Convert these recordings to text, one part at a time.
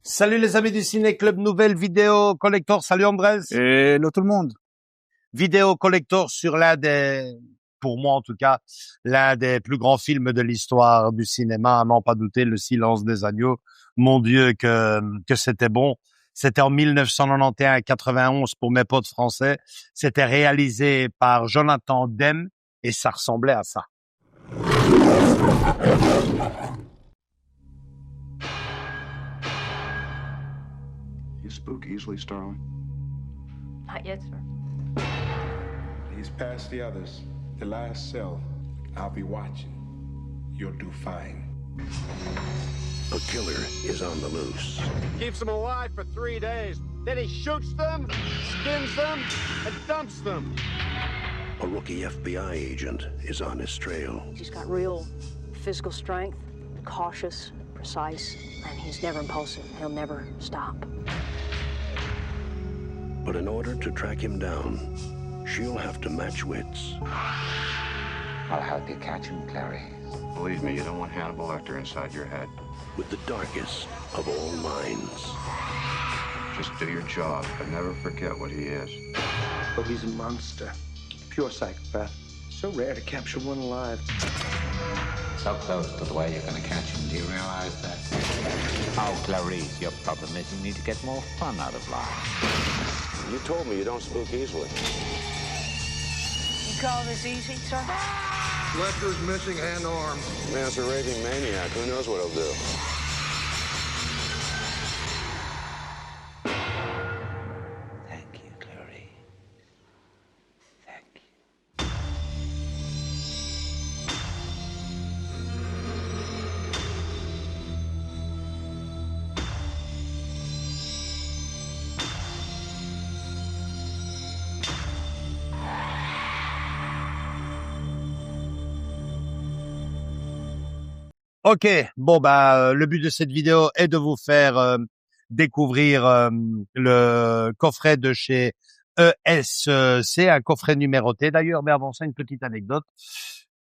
Salut les amis du Ciné Club, nouvelle vidéo collector. Salut Andrés. Hello tout le monde. Vidéo collector sur pour moi en tout cas, l'un des plus grands films de l'histoire du cinéma, à n'en pas douter, Le Silence des agneaux. Mon Dieu que c'était bon. C'était en 1991 pour mes potes français. C'était réalisé par Jonathan Demme et ça ressemblait à ça. You spook easily, Starling? Not yet, sir. He's past the others. The last cell. I'll be watching. You'll do fine. A killer is on the loose. Keeps them alive for 3 days. Then he shoots them, skins them, and dumps them. A rookie FBI agent is on his trail. He's got real physical strength, cautious, precise, and he's never impulsive. He'll never stop. But in order to track him down, she'll have to match wits. I'll help you catch him, Clary. Believe me, you don't want Hannibal Lecter inside your head. With the darkest of all minds. Just do your job, but never forget what he is. Oh, he's a monster. Pure psychopath. So rare to capture one alive. So close to the way you're gonna catch him. Do you realize that? Oh, Clarice, your problem is you need to get more fun out of life. You told me you don't spook easily. You call this easy, sir? Lecter's missing hand arms. Man's a raving maniac. Who knows what he'll do? Thank you, Clary. Thank you. Ok, bon le but de cette vidéo est de vous faire découvrir le coffret de chez ESC, un coffret numéroté d'ailleurs, mais avant ça une petite anecdote,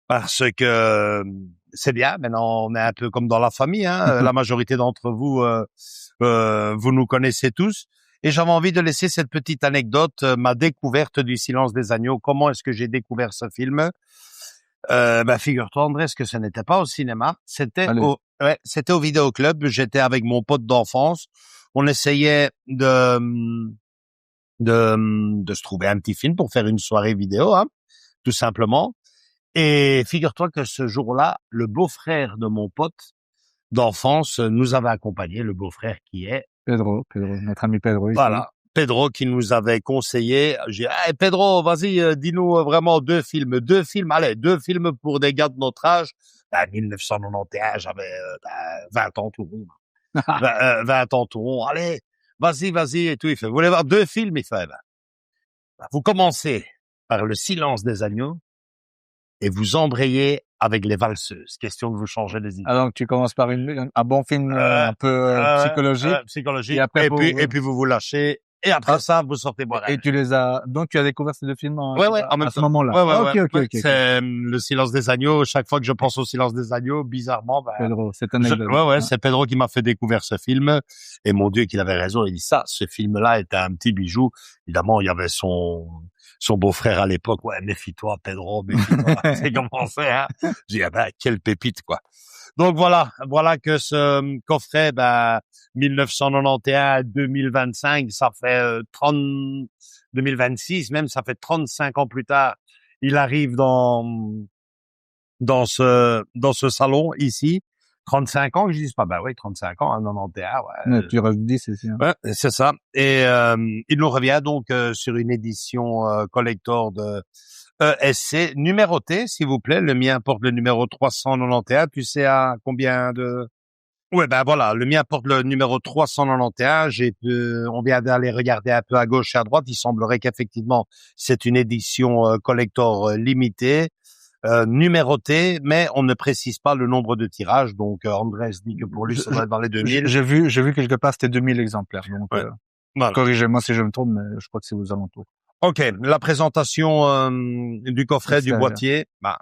parce que c'est bien, maintenant on est un peu comme dans la famille, hein, la majorité d'entre vous, vous nous connaissez tous, et j'avais envie de laisser cette petite anecdote, ma découverte du Silence des agneaux, comment est-ce que j'ai découvert ce film. Figure-toi, Andrés, que ce n'était pas au cinéma, c'était au vidéoclub. J'étais avec mon pote d'enfance. On essayait de se trouver un petit film pour faire une soirée vidéo, hein, tout simplement. Et figure-toi que ce jour-là, le beau-frère de mon pote d'enfance nous avait accompagnés, le beau-frère qui est Pedro, notre ami Pedro. Ici. Voilà. Pedro qui nous avait conseillé. J'ai dit, hey, Pedro, vas-y, dis-nous vraiment deux films, deux films pour des gars de notre âge. 1991, j'avais 20 ans tout rond. 20 ans tout rond. Allez, vas-y et tout. Il fait, vous voulez voir deux films? Il fait, vous commencez par Le Silence des agneaux et vous embrayez avec Les Valseuses. Question que vous changez les idées. Alors, tu commences par un bon film un peu psychologique. Et puis vous lâchez. Et après ça, vous sortez boire. Et tu as découvert ces deux films en même temps. Ce moment-là. Ok. C'est Le Silence des agneaux. Chaque fois que je pense au Silence des agneaux, bizarrement, Pedro, c'est un anecdote. C'est Pedro qui m'a fait découvrir ce film. Et mon Dieu, qu'il avait raison. Il dit ça, ce film-là était un petit bijou. Évidemment, il y avait son beau-frère à l'époque. Ouais, méfie-toi, Pedro, méfie-toi. C'est commencé, hein. J'ai dit, quelle pépite, quoi. Donc voilà que ce coffret, 1991, 2025, ça fait 2026, même ça fait 35 ans plus tard, il arrive dans ce salon ici. 35 ans que je dis pas, 35 ans, 91, ouais. Tu redis, c'est ça. Ouais, c'est ça. Et il nous revient donc sur une édition collector de ESC, numéroté, s'il vous plaît. Le mien porte le numéro 391. Tu sais à combien de... Ouais, ben voilà, le mien porte le numéro 391. On vient d'aller regarder un peu à gauche et à droite. Il semblerait qu'effectivement, c'est une édition collector limitée, numérotée, mais on ne précise pas le nombre de tirages. Donc, Andrés dit que pour lui, ça va être dans les 2000. J'ai vu quelque part, c'était 2000 exemplaires. Donc, ouais. Voilà. Corrigez-moi si je me trompe, mais je crois que c'est aux alentours. Ok, la présentation du coffret, du boîtier, bah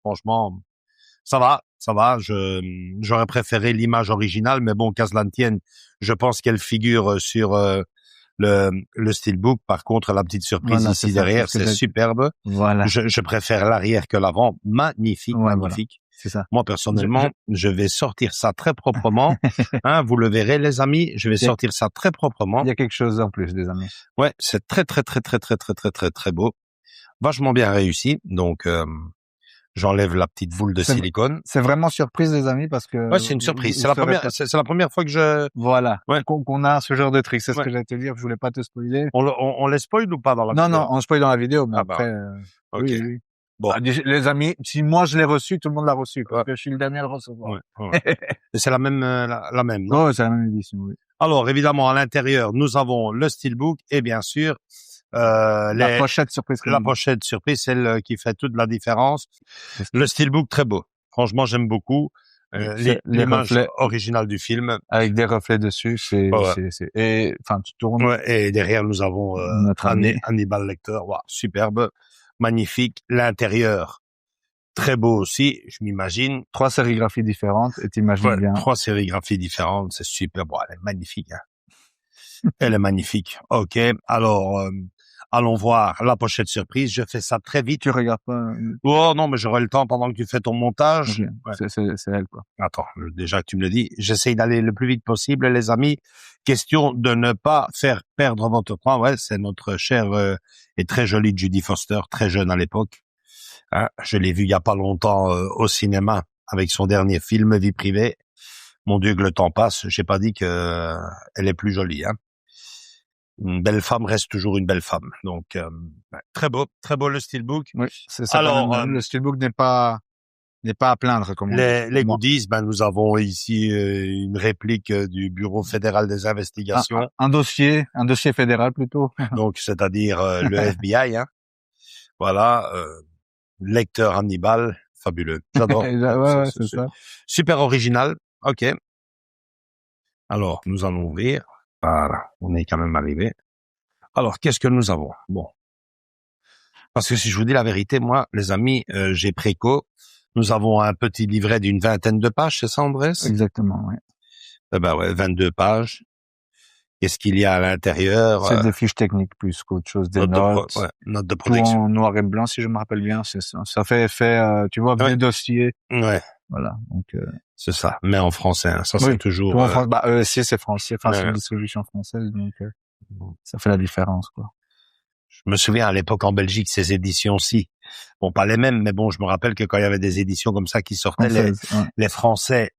franchement, ça va. J'aurais préféré l'image originale, mais bon, qu'à cela ne tienne, je pense qu'elle figure sur le steelbook. Par contre, la petite surprise ici derrière, c'est superbe. Voilà. Je préfère l'arrière que l'avant. Magnifique, magnifique. Voilà. C'est ça. Moi, personnellement, je vais sortir ça très proprement. Hein, vous le verrez, les amis. Je vais sortir ça très proprement. Il y a quelque chose en plus, les amis. Ouais, c'est très beau. Vachement bien réussi. Donc, j'enlève la petite boule de silicone. C'est vraiment surprise, les amis, parce que... Ouais, c'est une surprise. C'est la première fois que je... Voilà. Ouais. Qu'on a ce genre de truc. C'est ce que j'allais te dire. Je voulais pas te spoiler. On les spoil ou pas dans la vidéo? Non, on spoil dans la vidéo, mais après... okay. Oui. Bon. Les amis, si moi je l'ai reçu, tout le monde l'a reçu, parce que je suis le dernier à le recevoir. Ouais. C'est la même, la même, non? Ouais, c'est la même édition, oui. Alors, évidemment, à l'intérieur, nous avons le steelbook et bien sûr, la pochette surprise. La pochette surprise, celle qui fait toute la différence. Le steelbook, très beau. Franchement, j'aime beaucoup. L'image originale du film. Avec des reflets dessus, et, enfin, tu tournes. Ouais, et derrière, nous avons, notre Hannibal Lecter. Wow, superbe. Magnifique. L'intérieur, très beau aussi, je m'imagine. 3 sérigraphies différentes, et t'imagines bien. 3 sérigraphies différentes, c'est super. Bon, elle est magnifique, hein. Elle est magnifique. Ok. Alors, allons voir la pochette surprise. Je fais ça très vite. Tu regardes pas? Oh non, mais j'aurai le temps pendant que tu fais ton montage. Okay. Ouais. C'est elle, quoi. Attends, déjà que tu me le dis, j'essaye d'aller le plus vite possible, les amis. Question de ne pas faire perdre votre temps. Ouais, c'est notre chère et très jolie Judy Foster, très jeune à l'époque. Hein, je l'ai vue il y a pas longtemps au cinéma avec son dernier film, Vie privée. Mon Dieu, que le temps passe. J'ai pas dit que elle est plus jolie. Hein. Une belle femme reste toujours une belle femme. Donc très beau le steelbook. Oui, c'est ça. Alors le steelbook n'est pas à plaindre, comme on dit. Les goodies, nous avons ici une réplique du Bureau fédéral des investigations. Un dossier fédéral plutôt. Donc c'est-à-dire le FBI. Hein. Voilà, lecteur Hannibal, fabuleux. J'adore. Ouais, c'est ça. Super original. Ok. Alors nous allons ouvrir. Voilà, on est quand même arrivé. Alors, qu'est-ce que nous avons? Bon. Parce que si je vous dis la vérité, moi, les amis, j'ai préco. Nous avons un petit livret d'une 20aine de pages, c'est ça, Andrés? Exactement, oui. Eh ben ouais, 22 pages. Qu'est-ce qu'il y a à l'intérieur? C'est des fiches techniques plus qu'autre chose, des notes. Notes de protection. Tout en noir et blanc, si je me rappelle bien, c'est ça. Ça fait effet, tu vois, des dossiers. Ouais. Voilà, donc c'est ça, mais en français, hein. Ça c'est toujours si c'est français, enfin c'est une distribution française, donc ça fait la différence, quoi. Je me souviens à l'époque en Belgique, ces éditions-ci, bon pas les mêmes, mais bon, je me rappelle que quand il y avait des éditions comme ça qui sortaient, les Français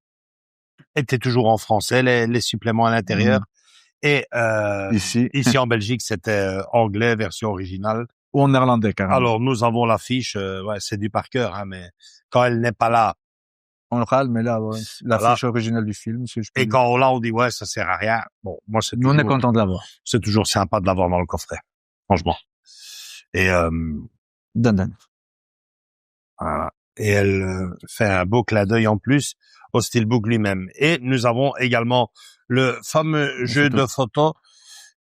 étaient toujours en français, les suppléments à l'intérieur, et ici en Belgique, c'était anglais, version originale. Ou en néerlandais, carrément. Alors nous avons la fiche, c'est du par cœur, hein, mais quand elle n'est pas là, on le râle, mais là, la fiche originale du film, si je peux et quand on l'a, on dit ça sert à rien. Bon, moi c'est toujours, on est content de l'avoir. C'est toujours sympa de l'avoir dans le coffret, franchement. Et Dan. Voilà. Et elle fait un beau clin d'œil en plus au steelbook lui-même. Et nous avons également le fameux jeu de photos.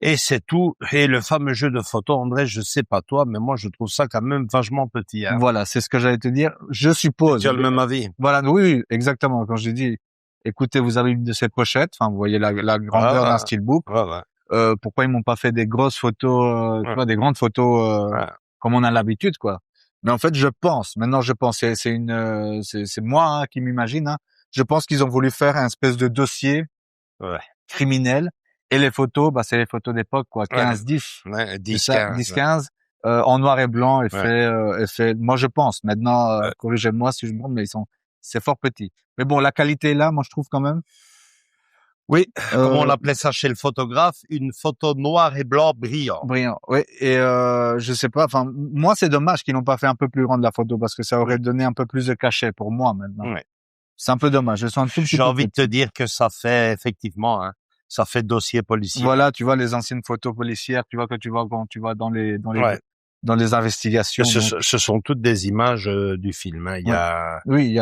Et c'est tout. Et le fameux jeu de photos, André, je sais pas toi, mais moi je trouve ça quand même vachement petit. Hein. Voilà, c'est ce que j'allais te dire. Je suppose. Tu as le même avis. Voilà, oui, exactement. Quand j'ai dit, écoutez, vous avez une de ces pochettes, enfin, vous voyez la grandeur d'un steelbook. Pourquoi ils m'ont pas fait des grosses photos, tu vois, des grandes photos comme on a l'habitude, quoi. Mais en fait, je pense. C'est moi qui m'imagine. Hein. Je pense qu'ils ont voulu faire un espèce de dossier criminel. Et les photos, c'est les photos d'époque, quoi. 15-10. 10-15. En noir et blanc, fait, moi, je pense. Maintenant, corrigez-moi si je me trompe, mais c'est fort petit. Mais bon, la qualité est là, moi, je trouve quand même. Oui, comme on l'appelait ça chez le photographe, une photo noir et blanc brillant. Brillant, oui. Et je sais pas, enfin, moi, c'est dommage qu'ils n'ont pas fait un peu plus grande la photo parce que ça aurait donné un peu plus de cachet pour moi maintenant. Ouais. C'est un peu dommage. J'ai envie de te dire que ça fait effectivement, hein, ça fait dossier policier. Voilà, tu vois les anciennes photos policières, tu vois quand tu vas dans les investigations. Ce sont toutes des images du film. Hein. Il y a. Oui,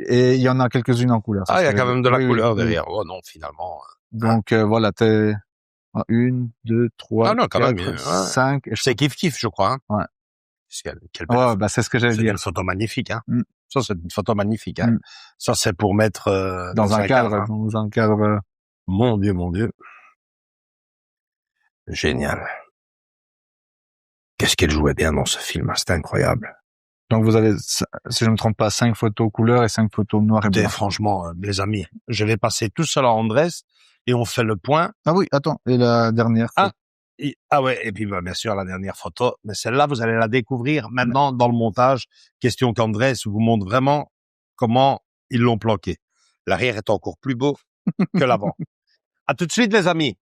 et il y en a quelques-unes en couleur. Ah, il y a quand même de la couleur derrière. Oh non, finalement. Donc voilà, t'es 1, 2, 3, 4, 5. C'est kiff, je crois. Hein. Ouais. Quelle belle c'est ce que j'allais dire. C'est une photo magnifique. Hein. Ça, c'est une photo magnifique. Hein. Ça, c'est pour mettre dans un cadre. Hein. Dans un cadre. Mon Dieu. Génial. Qu'est-ce qu'elle jouait bien dans ce film, c'était incroyable. Donc vous avez, si je ne me trompe pas, 5 photos couleur et 5 photos noir et blanc. Franchement, les amis, je vais passer tout seul à Andrés et on fait le point. Ah oui, attends, et la dernière photo. Ouais, et puis bien sûr la dernière photo, mais celle-là vous allez la découvrir maintenant dans le montage. Question qu'Andrés vous montre vraiment comment ils l'ont planqué. L'arrière est encore plus beau que l'avant. À tout de suite les amis.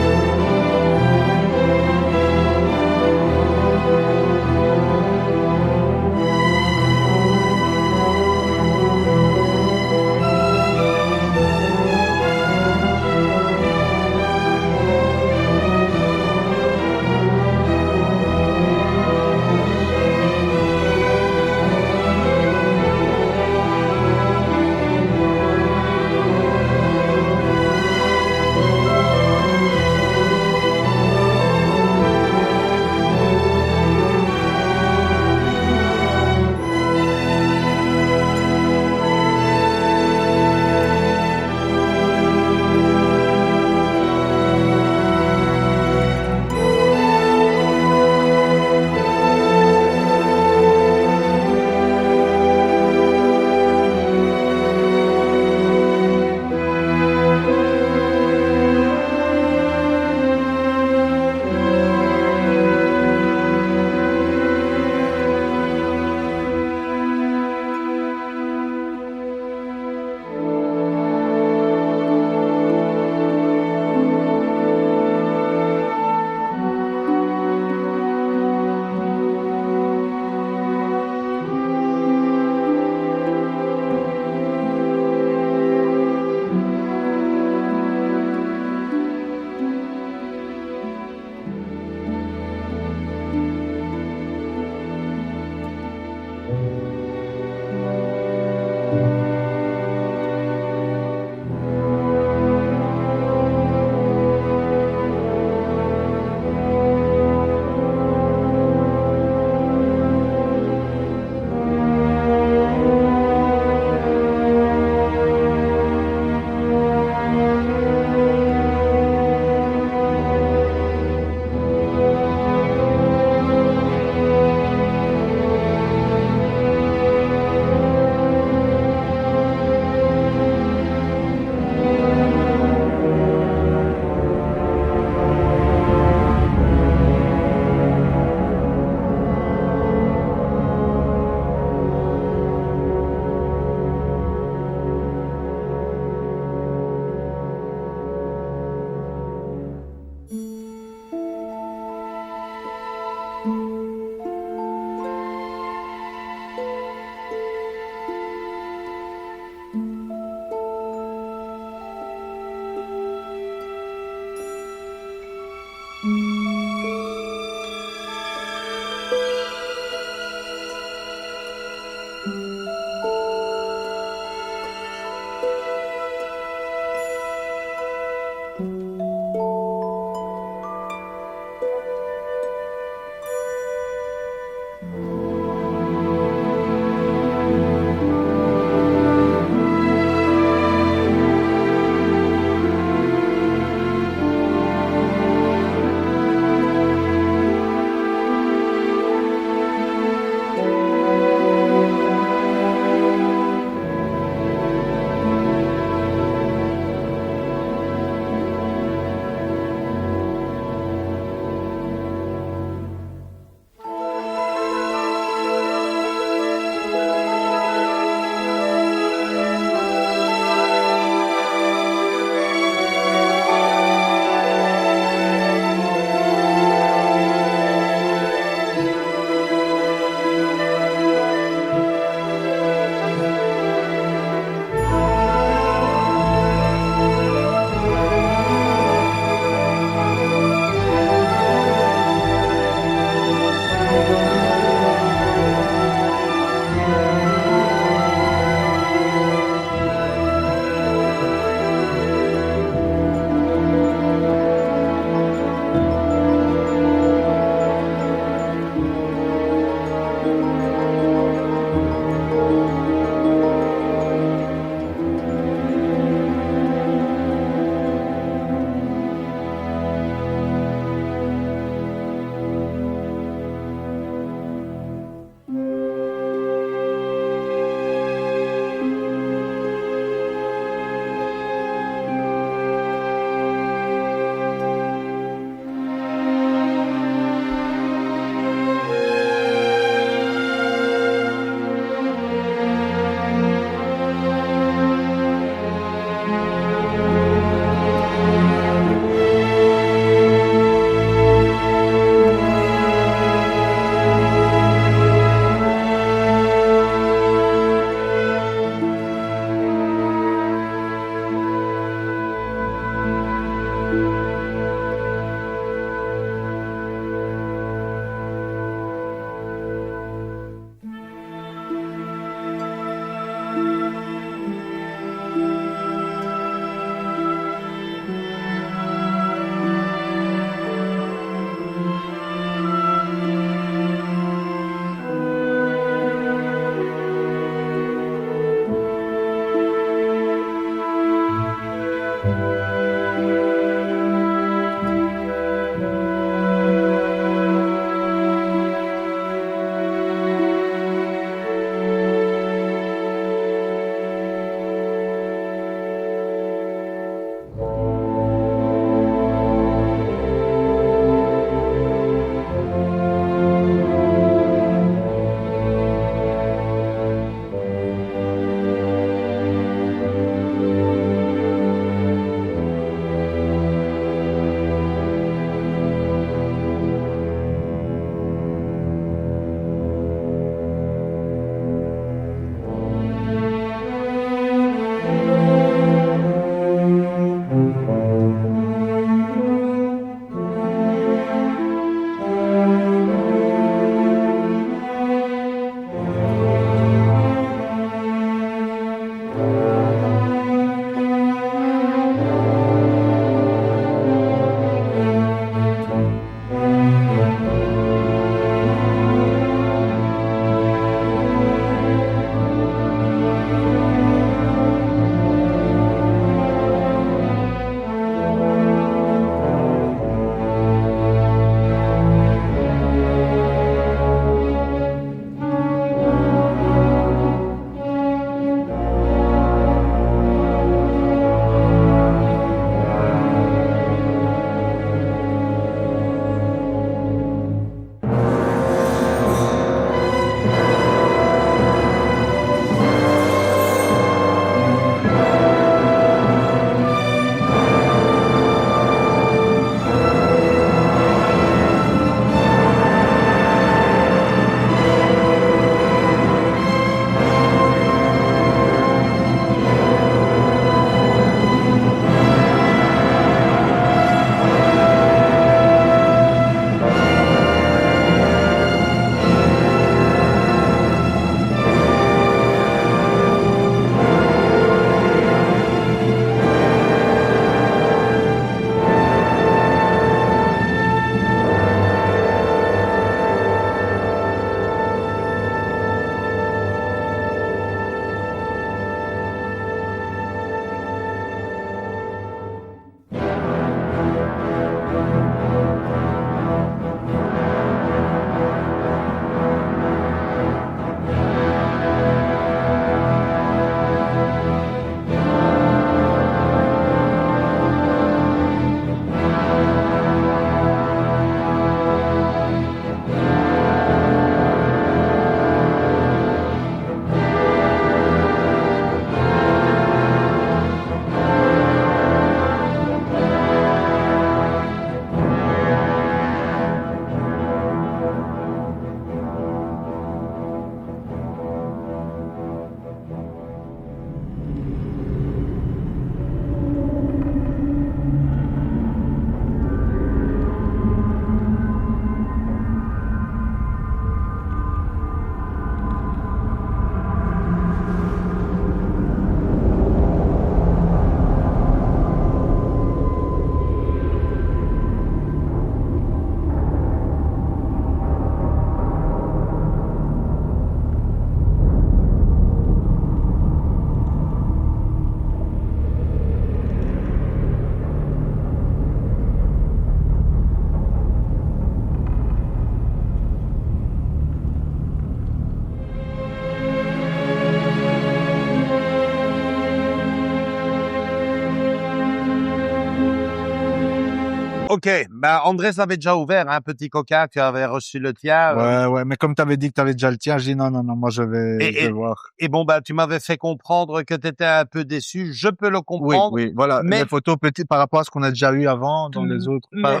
Ok, bah Andrés avait déjà ouvert un petit coca, tu avais reçu le tien. Ouais, mais comme tu avais dit que tu avais déjà le tien, j'ai dit non, moi je vais voir. Et bon, bah tu m'avais fait comprendre que tu étais un peu déçu, je peux le comprendre. Oui, voilà, mais les photos petites par rapport à ce qu'on a déjà eu avant dans les autres, par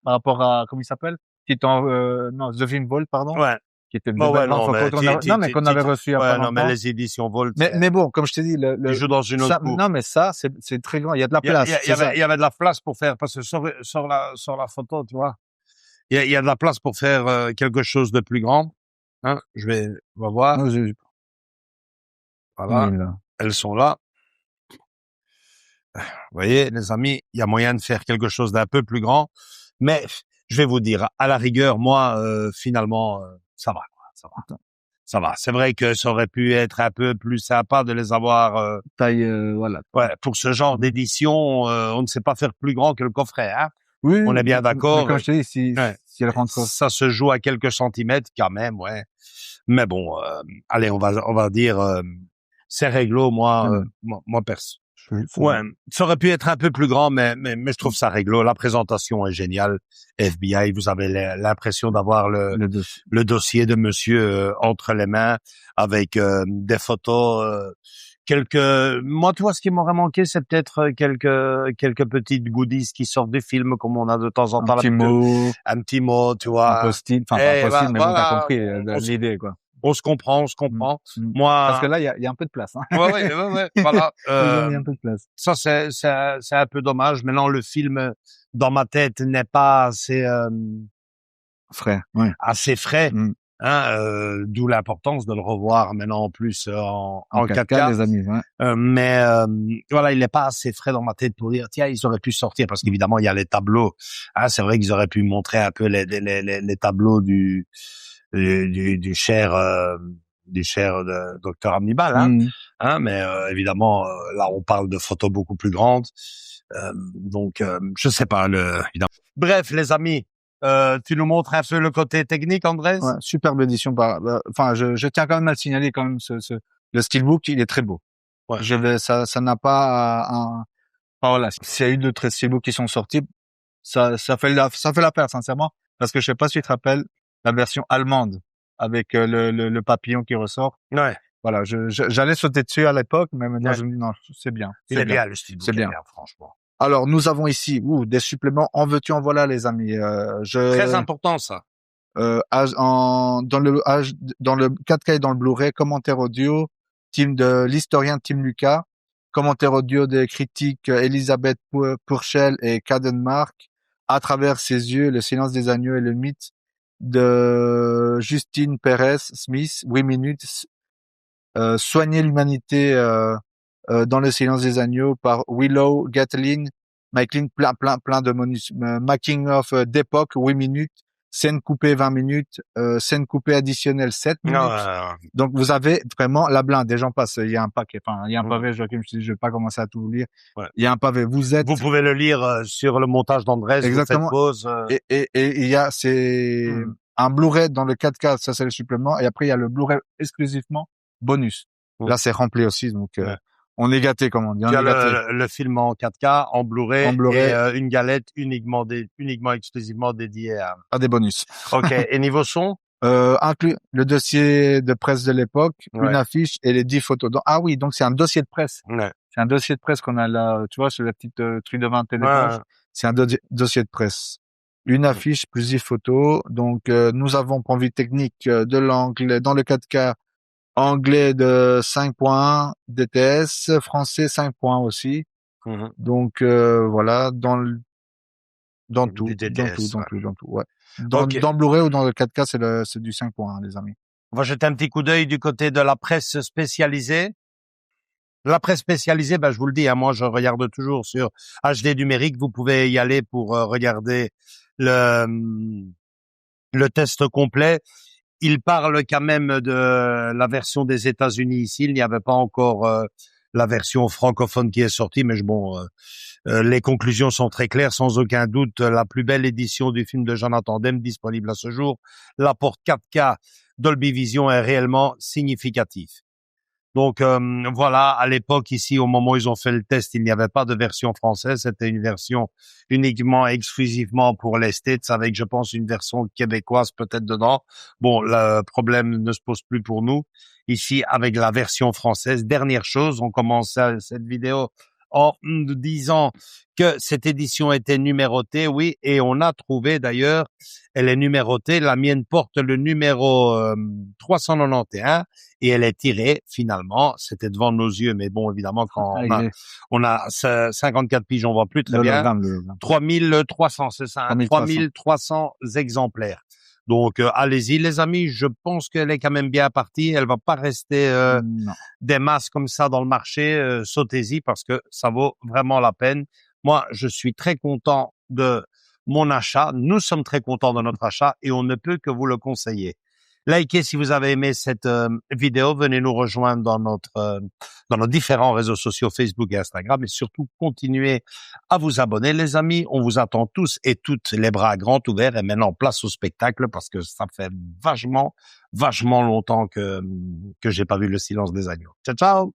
rapport à, comment il s'appelle? Non, The Film Vault, pardon. Ouais. Qui était non, ouais, non, mais qu'on avait reçu après non, mais les éditions Volt. Mais bon, comme je t'ai dit, il joue dans une autre cour. Non, mais ça, c'est très grand. Il y a de la place. Il y avait de la place pour faire, parce que sur la photo, tu vois, il y a de la place pour faire quelque chose de plus grand. Hein, on va voir. Non, voilà. Elles sont là. Vous voyez, les amis, il y a moyen de faire quelque chose d'un peu plus grand. Mais, je vais vous dire, à la rigueur, moi, finalement, ça va, quoi, ça va. C'est vrai que ça aurait pu être un peu plus sympa de les avoir voilà. Ouais, pour ce genre d'édition, on ne sait pas faire plus grand que le coffret, hein. Oui, on est bien d'accord. Comme je te dis, si elle rentre, ça se joue à quelques centimètres quand même, ouais. Mais bon, allez, on va dire c'est réglo, moi perso. Ouais, ça aurait pu être un peu plus grand, mais je trouve ça réglo. La présentation est géniale. FBI, vous avez l'impression d'avoir le dossier de monsieur entre les mains avec des photos, moi, tu vois, ce qui m'aurait manqué, c'est peut-être quelques petites goodies qui sortent du film, comme on a de temps en temps. Un petit mot, tu vois. Un post-it, enfin, pas un post-it, mais bon, t'as compris l'idée, quoi. On se comprend. Moi. Parce que là, il y a un peu de place, hein. Ouais, voilà. Il y a un peu de place. Ça, c'est un peu dommage. Maintenant, le film, dans ma tête, n'est pas assez, frais, ouais. Assez frais. Hein, d'où l'importance de le revoir maintenant en plus en 4K, les amis. Ouais. Mais voilà, il n'est pas assez frais dans ma tête pour dire tiens, ils auraient pu sortir, parce qu'évidemment il y a les tableaux. Hein, c'est vrai qu'ils auraient pu montrer un peu les tableaux du cher de Dr Hannibal. Hein, mais évidemment là on parle de photos beaucoup plus grandes. Donc je sais pas évidemment. Bref, les amis. Tu nous montres un peu le côté technique, Andrés? Ouais, superbe édition. Enfin, je tiens quand même à le signaler quand même. Le steelbook, il est très beau. Ouais. Ça n'a pas enfin, voilà. S'il y a eu d'autres steelbooks qui sont sortis, ça fait la paire, sincèrement. Parce que je sais pas si tu te rappelles la version allemande avec le papillon qui ressort. Ouais. Voilà, j'allais sauter dessus à l'époque, mais maintenant je me dis non, c'est bien. Il est bien le steelbook. C'est bien, franchement. Alors, nous avons ici des suppléments en veux-tu en voilà, les amis. Très important, ça. Dans le 4K et dans le Blu-ray, commentaire audio, team de l'historien Tim Lucas, commentaire audio des critiques Elisabeth Purcell et Kadenmark, à travers ses yeux, le silence des agneaux et le mythe de Justine Perez Smith, 8 minutes, soigner l'humanité, dans le silence des agneaux par Willow Gatlin, plein de bonus, making of d'époque 8 minutes, scène coupée 20 minutes, scène coupée additionnelle 7 minutes. Donc vous avez vraiment la blinde, des gens passent, il y a un paquet, enfin il y a un pavé, Joachim, je vais pas commencer à tout vous lire. Ouais. Il y a un pavé, vous pouvez le lire sur le montage d'Andrés. Exactement. Vous faites pause, et il y a un Blu-ray dans le 4K, ça c'est le supplément, et après il y a le Blu-ray exclusivement bonus. Là c'est rempli aussi, donc on est gâté, comme on dit. Il y a le film en 4K, en Blu-ray, et une galette uniquement exclusivement dédiée à des bonus. Ok. Et niveau son? Inclus le dossier de presse de l'époque, une affiche et les 10 photos. Ah oui, donc c'est un dossier de presse. Ouais. C'est un dossier de presse qu'on a là, tu vois, sur la petite truc de 20 pages. C'est un dossier de presse. Une affiche plus 10 photos. Donc, nous avons pour vue technique de l'angle dans le 4K. Anglais de 5.1 DTS, français 5.1 aussi. Donc voilà, dans tout, ouais. Dans Blu-ray ou dans le 4K, c'est du 5.1, les amis. On va jeter un petit coup d'œil du côté de la presse spécialisée. La presse spécialisée, je vous le dis, moi je regarde toujours sur HD numérique. Vous pouvez y aller pour regarder le test complet. Il parle quand même de la version des États-Unis ici. Il n'y avait pas encore la version francophone qui est sortie, mais les conclusions sont très claires. Sans aucun doute, la plus belle édition du film de Jonathan Demme disponible à ce jour. L'apport 4K Dolby Vision est réellement significatif. Donc voilà, à l'époque ici, au moment où ils ont fait le test, il n'y avait pas de version française, c'était une version uniquement, exclusivement pour les States, avec, je pense, une version québécoise peut-être dedans. Bon, le problème ne se pose plus pour nous. Ici, avec la version française, dernière chose, on commence cette vidéo en disant que cette édition était numérotée, oui, et on a trouvé d'ailleurs, elle est numérotée, la mienne porte le numéro 391 et elle est tirée finalement, c'était devant nos yeux, mais bon, évidemment, quand on a 54 piges, on voit plus très bien. 3300, c'est ça, 3300 exemplaires. Donc, allez-y, les amis. Je pense qu'elle est quand même bien partie. Elle va pas rester des masses comme ça dans le marché. Sautez-y parce que ça vaut vraiment la peine. Moi, je suis très content de mon achat. Nous sommes très contents de notre achat et on ne peut que vous le conseiller. Likez si vous avez aimé cette vidéo. Venez nous rejoindre dans nos différents réseaux sociaux Facebook et Instagram. Et surtout, continuez à vous abonner, les amis. On vous attend tous et toutes les bras grands ouverts. Et maintenant, place au spectacle parce que ça fait vachement longtemps que j'ai pas vu Le Silence des agneaux. Ciao, ciao!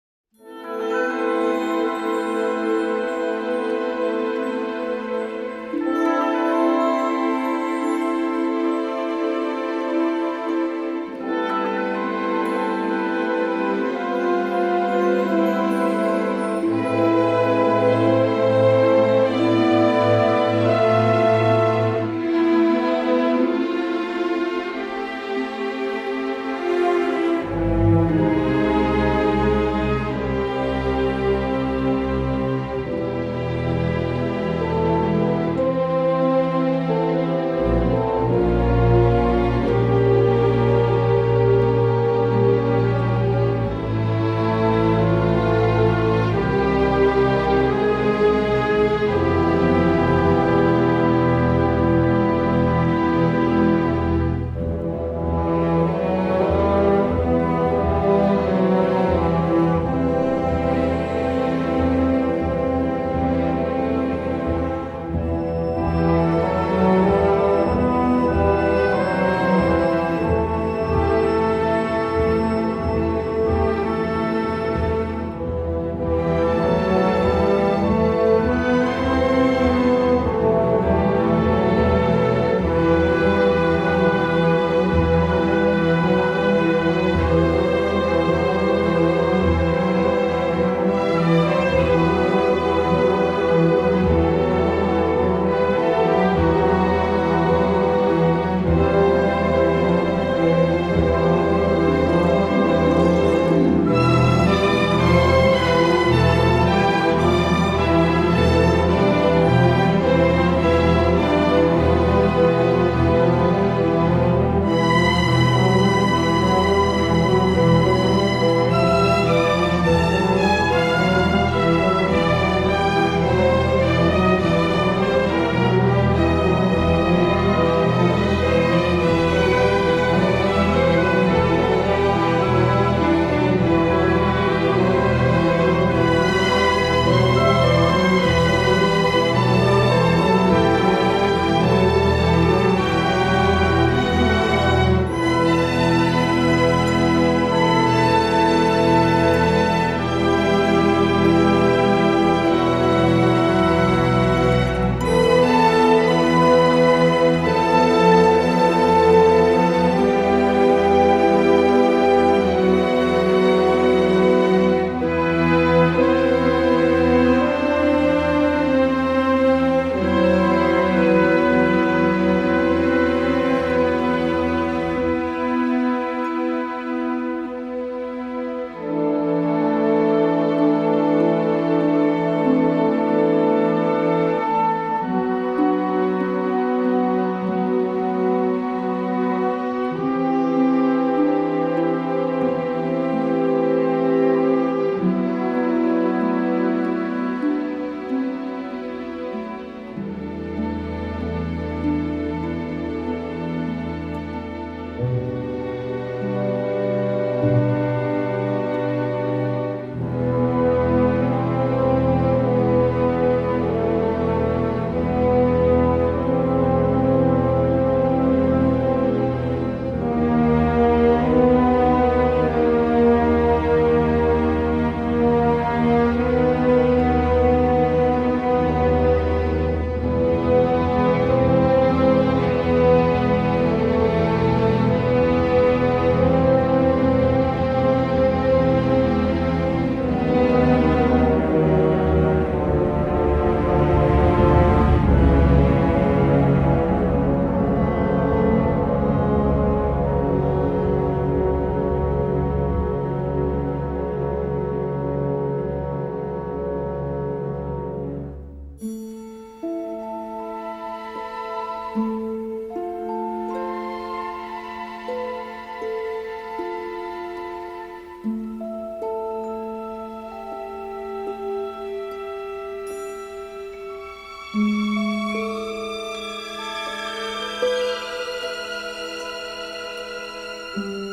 Bye.